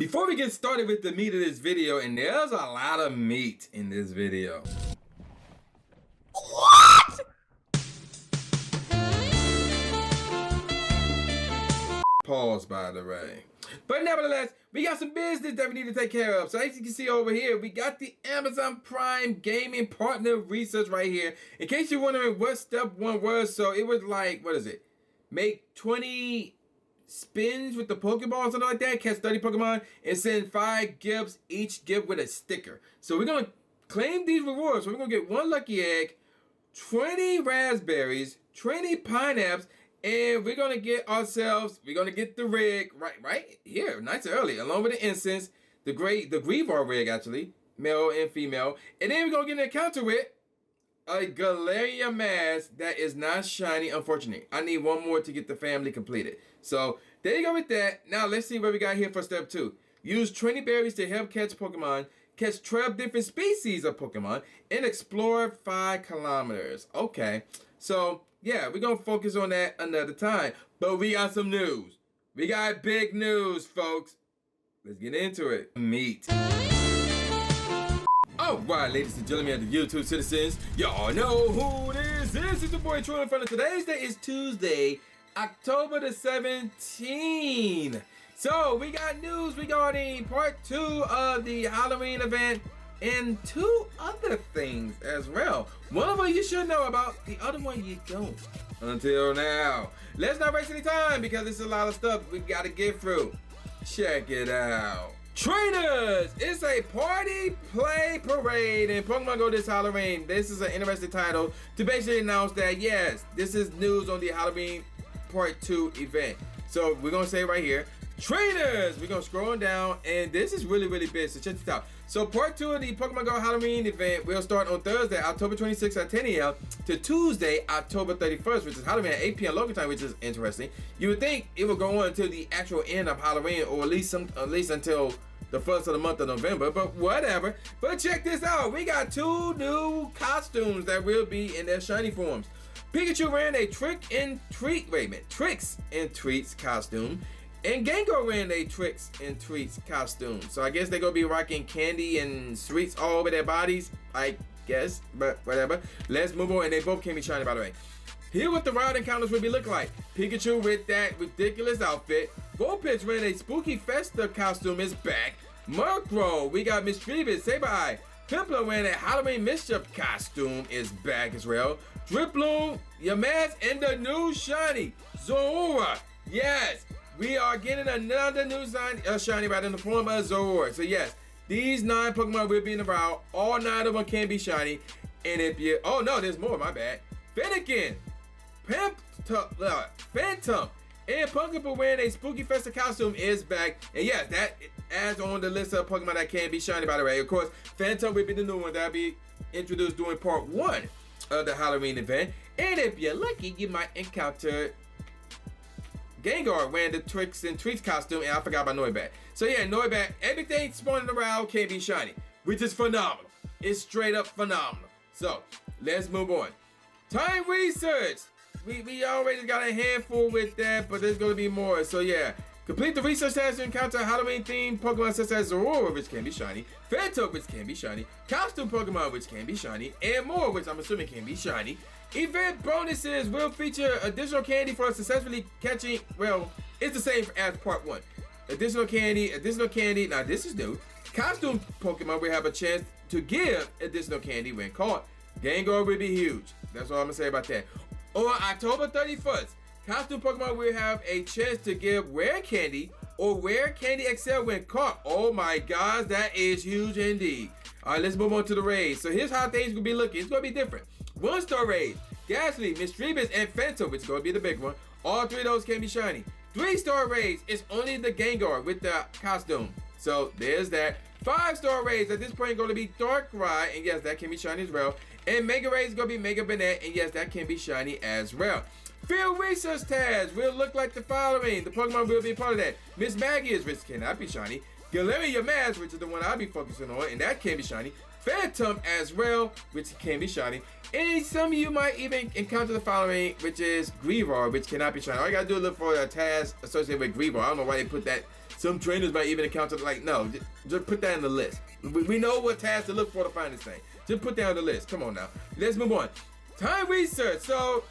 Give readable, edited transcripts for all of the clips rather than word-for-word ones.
Before we get started with the meat of this video, and there's a lot of meat in this video. What? Pause, by the way. But nevertheless, we got some business that we need to take care of. So as you can see over here, we got the Amazon Prime Gaming Partner Research right here. In case you're wondering what step one was, so it was like, what is it? Make 20 spins with the Pokeball or something like that, catch 30 Pokemon, and send 5 gifts, each gift with a sticker. So we're going to claim these rewards. So we're going to get 1 lucky egg, 20 raspberries, 20 pineapples, and we're going to get ourselves, we're going to get the rig right here, nice and early, along with the incense, the Greavar rig actually, male and female. And then we're going to get an encounter with a Galarian mask that is not shiny, unfortunately. I need 1 more to get the family completed. So there you go with that. Now let's see what we got here for step 2. Use 20 berries to help catch Pokemon, catch 12 different species of Pokemon, and explore 5 kilometers. Okay, so yeah, we're going to focus on that another time. But we got some news. We got big news, folks. Let's get into it. Meat. Alright, ladies and gentlemen of the YouTube citizens, y'all know who this is. It's your boy True Inferno. Today's day is Tuesday, October the 17th. So, we got news regarding part 2 of the Halloween event and 2 other things as well. One of them you should know about, the other one you don't. Until now. Let's not waste any time because it's a lot of stuff we got to get through. Check it out. Trainers! It's a party play parade in Pokemon Go this Halloween. This is an interesting title to basically announce that yes, this is news on the Halloween part 2 event. So we're gonna say right here, trainers! We're gonna scroll down and this is really big, so check this out. So part 2 of the Pokemon Go Halloween event will start on Thursday, October 26th at 10 a.m. to Tuesday, October 31st, which is Halloween at 8 p.m. local time, which is interesting. You would think it would go on until the actual end of Halloween, or at least until the first of the month of November, but whatever. But check this out. We got 2 new costumes that will be in their shiny forms. Pikachu wearing a Tricks and Treats costume. And Gengar wearing a Tricks and Treats costume. So I guess they're going to be rocking candy and sweets all over their bodies, I guess, but whatever. Let's move on. And they both can be shiny, by the way. Here what the wild encounters will be look like. Pikachu with that ridiculous outfit. Vulpix wearing a spooky Festa costume is back. Murkrow, we got Mischievous, Sableye. Pimpler wearing a Halloween Mischief costume is back as well. Driploon, Yamask, and the new shiny, Zorua. Yes, we are getting another new shiny right in the form of Zorua. So yes, these 9 Pokemon will be in the route. All 9 of them can be shiny. And if you, oh no, there's more, my bad. Fennekin, Phantom, and Pumpkaboo wearing a spooky Festa costume is back. And yes, that adds on the list of Pokemon that can be shiny, by the way. Of course, Phantom will be the new one that'll be introduced during part 1 of the Halloween event. And if you're lucky, you might encounter Gengar wearing the Tricks and Treats costume, and I forgot about Noibat. So yeah, Noibat, everything spawning around can be shiny, which is phenomenal. It's straight up phenomenal. So, let's move on. Time research. We already got a handful with that, but there's going to be more. So yeah, complete the research task to encounter Halloween-themed Pokemon such as Zorua, which can be shiny, Phantom, which can be shiny, Costume Pokemon, which can be shiny, and more, which I'm assuming can be shiny. Event bonuses will feature additional candy for successfully catching, well, it's the same as part 1. Additional candy, now this is new. Costume Pokemon will have a chance to give additional candy when caught. Gengar will be huge. That's all I'm going to say about that. On October 31st, Costume Pokemon will have a chance to give Rare Candy or Rare Candy XL when caught. Oh my gosh, that is huge indeed. Alright, let's move on to the raids. So here's how things will be looking. It's going to be different. 1-star raids, Ghastly, Mischievous, and Phantom, which is going to be the big one. All 3 of those can be shiny. 3-star raids is only the Gengar with the costume. So there's that. 5-star raids at this point going to be Darkrai, and yes, that can be shiny as well. And Mega raids is going to be Mega Banette, and yes, that can be shiny as well. Field research tags will look like the following. The Pokemon will be part of that. Miss Maggie's, which cannot be shiny. Galarian Mask, which is the one I'll be focusing on, and that can be shiny. Phantom as well, which can be shiny. And some of you might even encounter the following, which is Greavar, which cannot be shiny. All you gotta do is look for a task associated with Greavar. I don't know why they put that Some trainers might even encounter, like, no, just put that in the list. We know what tasks to look for to find this thing. Just put that on the list. Come on now. Let's move on. Time research. So,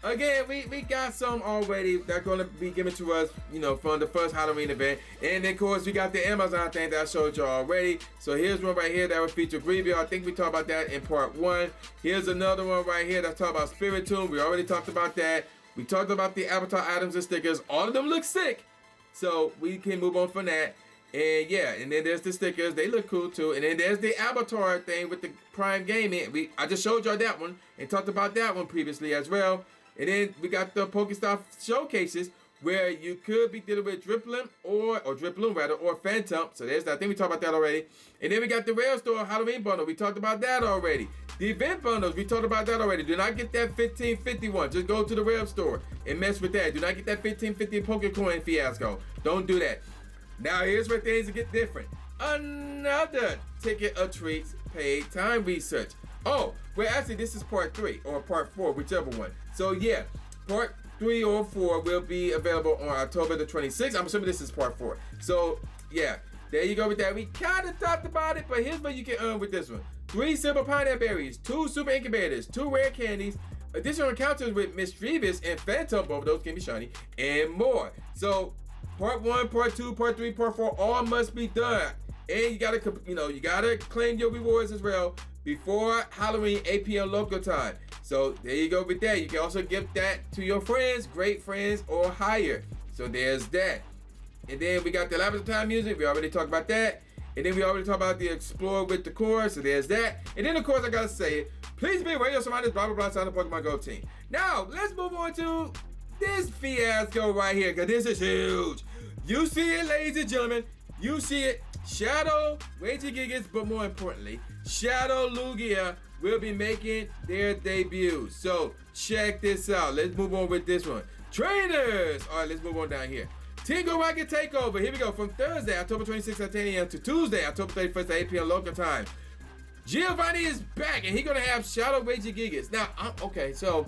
again, we got some already that are going to be given to us, you know, from the first Halloween event. And then, of course, we got the Amazon thing that I showed y'all already. So here's one right here that will feature Grievio. I think we talked about that in part 1. Here's another one right here that's talking about Spiritomb. We already talked about that. We talked about the avatar items and stickers. All of them look sick. So we can move on from that. And yeah, and then there's the stickers. They look cool too. And then there's the avatar thing with the Prime Gaming. I just showed y'all that one and talked about that one previously as well. And then we got the Pokestop showcases where you could be dealing with Driploon or Phantom. So there's that. I think we talked about that already. And then we got the Rare Store Halloween bundle. We talked about that already. The event bundles, we talked about that already. Do not get that 1551. Just go to the Rare Store and mess with that. Do not get that 1550 Pokecoin fiasco. Don't do that. Now here's where things get different. Another ticket of treats paid time research. Oh, well actually this is part 3 or part 4, whichever one. So yeah, part 3 or 4 will be available on October the 26th. I'm assuming this is part 4. So yeah, there you go with that. We kind of talked about it, but here's what you can earn with this one. 3 silver pineapple berries, 2 super incubators, 2 rare candies, additional encounters with Mischievous and Phantom, both of those can be shiny, and more. So part 1, part 2, part 3, part 4, all must be done. And you gotta claim your rewards as well before Halloween 8 p.m. local time. So there you go with that. You can also give that to your friends, great friends, or higher. So there's that. And then we got the Labyrinth Time music. We already talked about that. And then we already talked about the Explore with the Core. So there's that. And then of course I gotta say it. Please be Radio Survivors, blah blah blah, sign the Pokemon Go team. Now let's move on to this fiasco right here, because this is huge. You see it, ladies and gentlemen. You see it. Shadow Regigigas, but more importantly, Shadow Lugia will be making their debut. So check this out. Let's move on with this one. Trainers. All right, let's move on down here. Team Go Rocket Takeover. Here we go. From Thursday, October 26th at 10 a.m. to Tuesday, October 31st at 8 p.m. local time. Giovanni is back, and he's gonna have Shadow Regigigas. Now, okay, so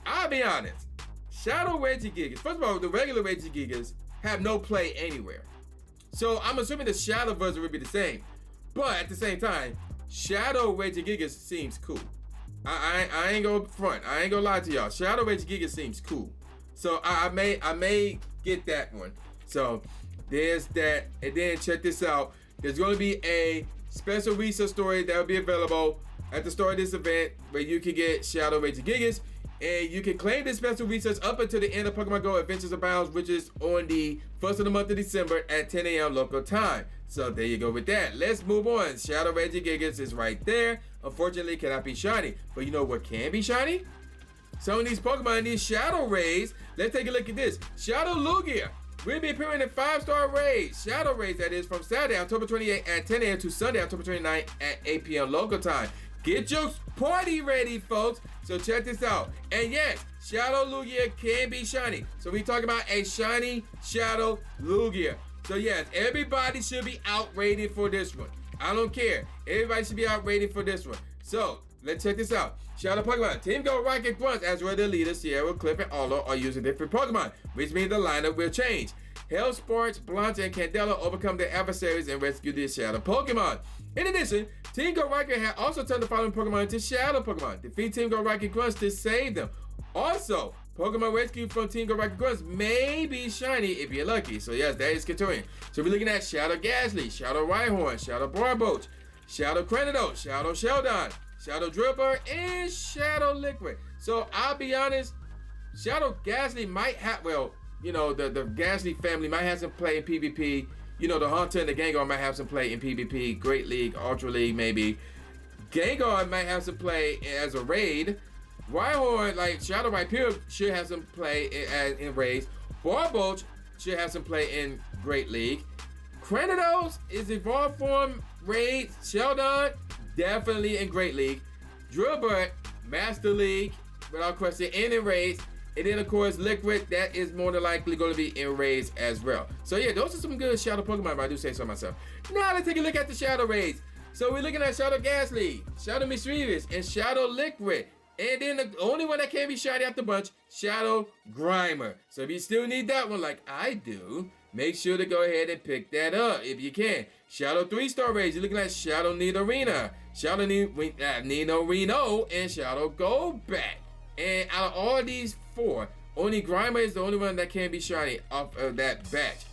I'll be honest. Shadow Regigigas. First of all, the regular Regigigas have no play anywhere. So I'm assuming the Shadow version would be the same. But at the same time, Shadow Regigigas seems cool. I ain't gonna front. I ain't gonna lie to y'all. Shadow Regigigas seems cool. So I may get that one. So there's that. And then check this out. There's gonna be a special research story that will be available at the start of this event where you can get Shadow Regigigas. And you can claim this special research up until the end of Pokemon Go Adventures Abound, which is on the 1st of the month of December at 10 a.m. local time. So there you go with that. Let's move on. Shadow Regigigas is right there. Unfortunately, cannot be shiny. But you know what can be shiny? Some of these Pokemon, these Shadow Rays. Let's take a look at this. Shadow Lugia will be appearing in 5-star raids. Shadow Rays, that is, from Saturday, October 28th at 10 a.m. to Sunday, October 29th at 8 p.m. local time. Get your party ready, folks. So check this out. And yes, Shadow Lugia can be shiny. So we talk about a shiny Shadow Lugia. So yes, everybody should be outrated for this one. I don't care. Everybody should be outrated for this one. So let's check this out. Shadow Pokemon. Team Go Rocket Grunts, as well as their leaders, Sierra, Cliff, and Arlo, are using different Pokemon, which means the lineup will change. Hellsparks, Blanche, and Candela overcome their adversaries and rescue their Shadow Pokemon. In addition, Team Go Rocket had also turned the following Pokemon into Shadow Pokemon. Defeat Team Go Rocket Grunts to save them. Also, Pokemon rescued from Team Go Rocket Grunts may be shiny if you're lucky. So yes, that is continuing. So we're looking at Shadow Ghastly, Shadow Rhyhorn, Shadow Barboach, Shadow Cranidos, Shadow Sheldon, Shadow Dripper, and Shadow Liquid. So I'll be honest, Shadow Ghastly might have, well, you know, the Ghastly family might have some play in PvP. You know, the Hunter and the Gengar might have some play in PvP, Great League, Ultra League, maybe. Gengar might have some play as a raid. Rhyhorn, like Shadow Rhyperior, should have some play in raids. Barboach should have some play in Great League. Cranidos is evolved form raid. Sheldon, definitely in Great League. Drillbur, Master League, without question, and in raids. And then, of course, Liquid, that is more than likely going to be in raids as well. So, yeah, those are some good Shadow Pokemon, if I do say so myself. Now, let's take a look at the Shadow raids. So, we're looking at Shadow Ghastly, Shadow Mischievous, and Shadow Liquid. And then, the only one that can be shiny out the bunch, Shadow Grimer. So, if you still need that one like I do, make sure to go ahead and pick that up if you can. Shadow 3-star raids, you're looking at Shadow Nidorina, Shadow Nidorino, and Shadow Goldback. And out of all these 4, only Grimer is the only one that can be shiny off of that batch.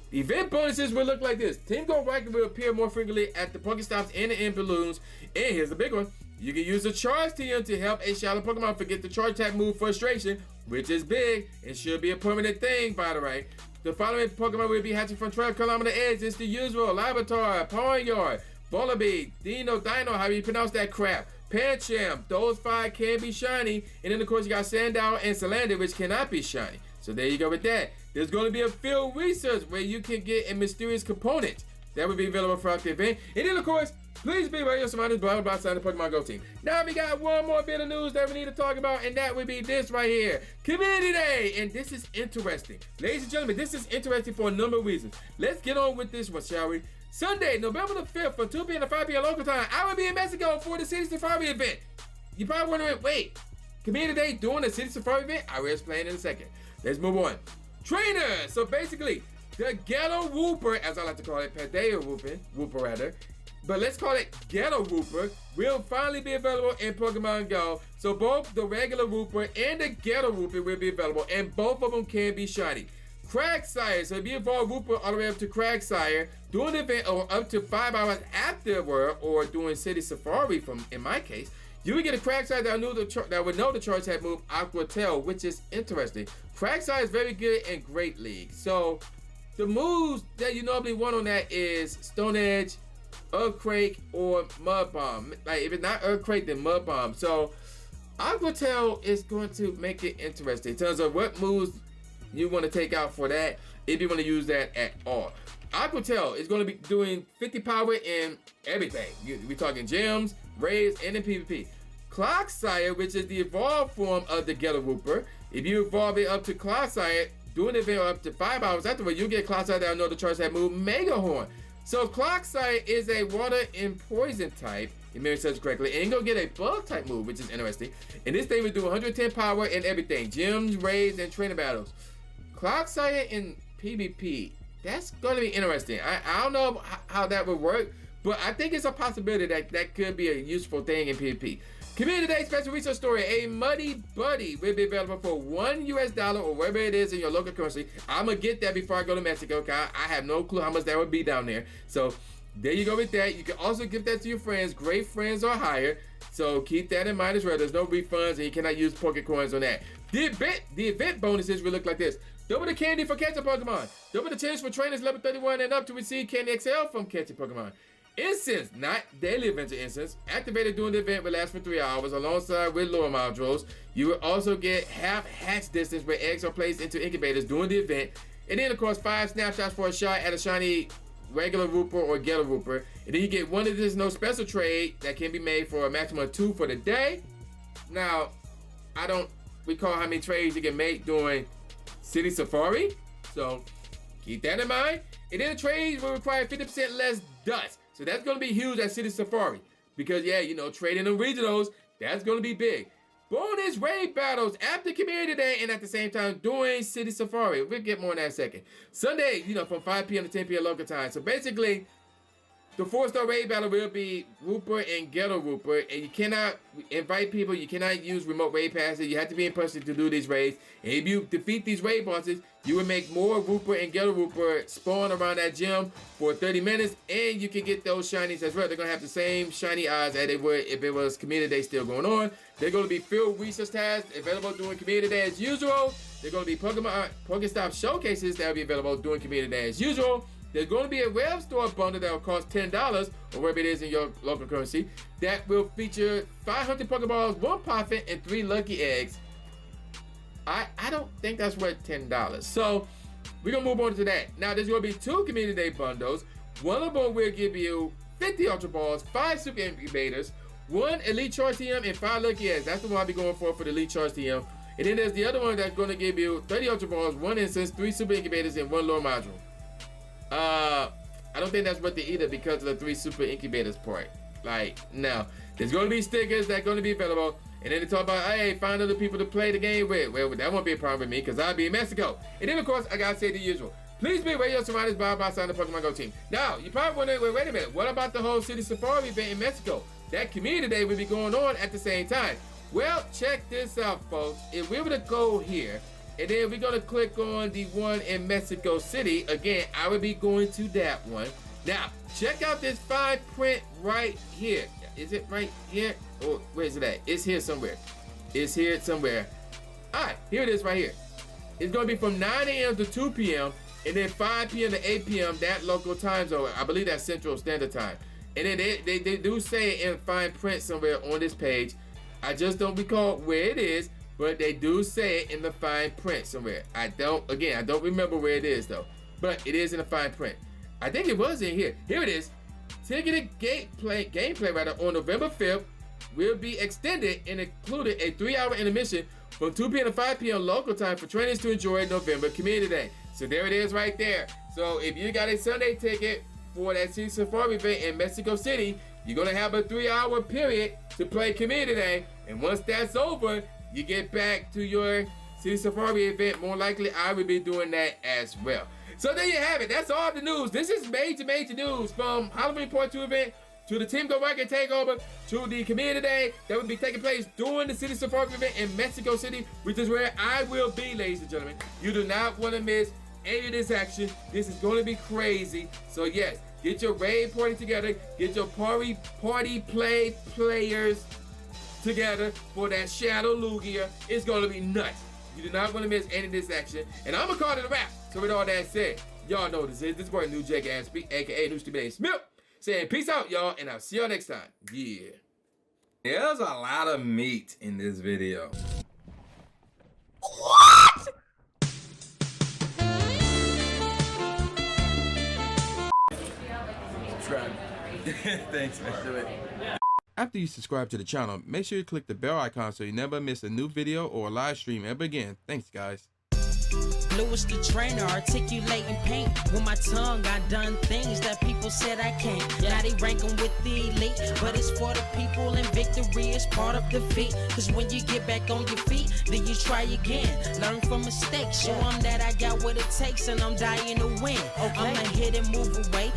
The event bonuses will look like this. Team Go Rocket will appear more frequently at the Pokestops and the end balloons. And here's the big one. You can use the Charge TM to help a Shadow Pokemon forget the Charge Tap move Frustration, which is big and should be a permanent thing, by the way. The following Pokemon will be hatching from 12 kilometer edge. It's the usual Larvitar, Pawniard, Volibee, Dino, how you pronounce that crap, Pancham. Those 5 can be shiny. And then, of course, you got Sandile and Salander, which cannot be shiny. So there you go with that. There's going to be a field research where you can get a mysterious component that will be available throughout the event. And then, of course, please be aware of somebody's blah, blah, blah, sign the Pokemon Go team. Now, we got one more bit of news that we need to talk about, and that would be this right here. Community Day! And this is interesting. Ladies and gentlemen, this is interesting for a number of reasons. Let's get on with this one, shall we? Sunday, November the 5th, from 2 p.m. to 5 p.m. local time, I will be in Mexico for the City Safari event. You're probably wondering, wait, Community Day doing the City Safari event? I will explain in a second. Let's move on. Trainers! So basically, the Ghetto Wooper, as I like to call it, Paldean Wooper rather, but let's call it Ghetto Wooper, will finally be available in Pokemon Go. So both the regular Wooper and the Ghetto Wooper will be available, and both of them can be shiny. Quagsire, so if you evolve Wooper all the way up to Quagsire, during the event or up to 5 hours afterward, or doing City Safari, in my case, you will get a Quagsire that would know the Charge Tap move Aqua Tail, which is interesting. Quagsire is very good in Great League. So the moves that you normally want on that is Stone Edge, Earthquake, or Mud Bomb. Like if it's not Earthquake, then Mud Bomb. So Aqua Tail is going to make it interesting in terms of what moves you want to take out for that, if you want to use that at all. Aqua Tail is going to be doing 50 power in everything. We're talking gems, raids, and in PvP. Clodsire, which is the evolved form of the Ghetto Wooper, if you evolve it up to Clodsire, doing the event up to 5 hours afterward, you get Clodsire that will know the Charge Tap move Mega Horn. So Clodsire is a water and poison type, if memory serves correctly, and you're going to get a bug type move, which is interesting. And this thing will do 110 power in everything, gems, raids, and training battles. Clodsire in PvP, that's going to be interesting. I don't know how that would work, but I think it's a possibility that could be a useful thing in PvP. Community Day special research story. A Muddy Buddy will be available for $1 or whatever it is in your local currency. I'm going to get that before I go to Mexico. I have no clue how much that would be down there. So there you go with that. You can also give that to your friends. Great friends or higher. So keep that in mind as well. There's no refunds and you cannot use Poké Coins on that. The event bonuses will look like this. Double the candy for catching Pokemon. Double the chance for trainers level 31 and up to receive Candy XL from catching Pokemon. Incense, not daily adventure incense, activated during the event will last for 3 hours alongside with lure modules. You will also get half hatch distance where eggs are placed into incubators during the event. And then of course 5 snapshots for a shot at a shiny regular Wooper or Ghetto Wooper. And then you get 1 additional special trade that can be made for a maximum of 2 for the day. Now, I don't recall how many trades you can make during City Safari, so keep that in mind. And then the trades will require 50% less dust. So that's going to be huge at City Safari. Because, yeah, you know, trading the regionals, that's going to be big. Bonus raid battles after Community Day and at the same time doing City Safari. We'll get more in that in a second. Sunday, you know, from 5 p.m. to 10 p.m. local time. So basically, the 4-star raid battle will be Wooper and Ghetto Wooper. And you cannot invite people. You cannot use remote raid passes. You have to be in person to do these raids. And if you defeat these raid bosses, you will make more Wooper and Ghetto Wooper spawn around that gym for 30 minutes. And you can get those shinies as well. They're going to have the same shiny odds as they would if it was Community Day still going on. They're going to be field research tasks available during Community Day as usual. They're going to be Pokestop showcases that will be available during Community Day as usual. There's going to be a web store bundle that will cost $10 or whatever it is in your local currency that will feature 500 Pokeballs, 1 Poffin, and 3 Lucky Eggs. I don't think that's worth $10. So we're going to move on to that. Now there's going to be 2 Community Day bundles. One of them will give you 50 Ultra Balls, 5 Super Incubators, 1 Elite Charge TM, and 5 Lucky Eggs. That's the one I'll be going for the Elite Charge TM. And then there's the other one that's going to give you 30 Ultra Balls, 1 Incense, 3 Super Incubators, and 1 Lure Module. I don't think that's worth it either because of the 3 Super Incubators part. Like, no. There's going to be stickers that are going to be available. And then they talk about, hey, find other people to play the game with. Well, that won't be a problem with me because I'll be in Mexico. And then, of course, I got to say the usual. Please be radio surrounded by sign the Pokemon Go team. Now, you probably wondering, wait a minute, what about the whole City Safari event in Mexico? That community day will be going on at the same time. Well, check this out, folks. If we were to go here, and then we're gonna click on the one in Mexico City, again, I would be going to that one. Now, check out this fine print right here. Is it right here? Or where is it at? It's here somewhere. It's here somewhere. All right, here it is right here. It's gonna be from 9 a.m. to 2 p.m. and then 5 p.m. to 8 p.m. that local time zone. I believe that's Central Standard Time. And then they do say it in fine print somewhere on this page. I just don't recall where it is, but they do say it in the fine print somewhere. I don't remember where it is though, but it is in the fine print. I think it was in here. Here it is. Ticketed gameplay rather on November 5th will be extended and included a 3-hour intermission from 2 p.m. to 5 p.m. local time for trainers to enjoy November Community Day. So there it is right there. So if you got a Sunday ticket for that City Safari event in Mexico City, you're gonna have a 3-hour period to play Community Day. And once that's over, you get back to your City Safari event. More likely, I will be doing that as well. So there you have it. That's all the news. This is major news from Halloween Part 2 event to the Team Go Rocket Takeover to the Community Day that will be taking place during the City Safari event in Mexico City, which is where I will be, ladies and gentlemen. You do not want to miss any of this action. This is going to be crazy. So yes, get your raid party together. Get your party players together for that Shadow Lugia. It's going to be nuts. You do not want to miss any of this action. And I'm going to call it a wrap. So with all that said, y'all know this is. This is boy New Jake Aspie, a.k.a. New Stupid Smith, saying peace out, y'all, and I'll see y'all next time. Yeah. There's a lot of meat in this video. What? Subscribe. Thanks, man. Do it. After you subscribe to the channel, make sure you click the bell icon so you never miss a new video or a live stream ever again. Thanks, guys. Lewis the trainer, articulating paint. With my tongue, I done things that people said I can't. Now they ranking with the elite, but it's for the people, and victory is part of defeat. Cause when you get back on your feet, then you try again. Learn from mistakes, show them that I got what it takes, and I'm dying to win. I'ma hit and move away.